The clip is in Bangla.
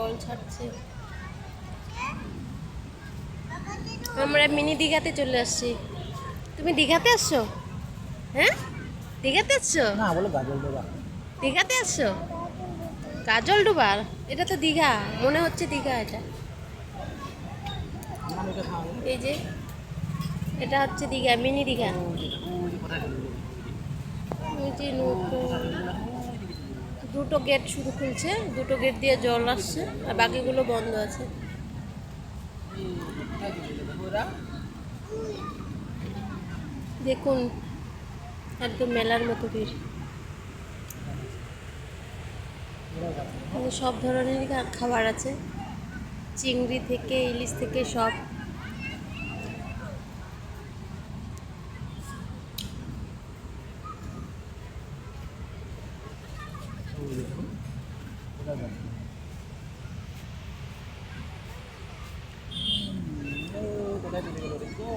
জল ছাড়ছে। আমরা মিনি দীঘাতে চলে আসছি। তুমি দীঘাতে আসছো? হ্যাঁ, দীঘাতে আসছো? না বলো গাজল দেবা। দীঘাতে আসছো? কাজল ডোবার? এটা তো দীঘা, মনে হচ্ছে দীঘা এটা। নাম এটা খাওয়া এই যে এটা হচ্ছে দীঘা, মিনি দীঘা। কোথায় চলে যাবে? ওই যে নতুন দুটো গেট শুধু খুলছে, দুটো গেট দিয়ে জল আসছে আর বাকিগুলো বন্ধ আছে। কোথায় চলে যাবে ওরা? দেখুন একদম মেলার মতো ভিড়। এখানে সব ধরনেরই খাবার আছে, চিংড়ি থেকে ইলিশ থেকে সব। কোথায় যাবে? কোথায় চলে গেল দেখো?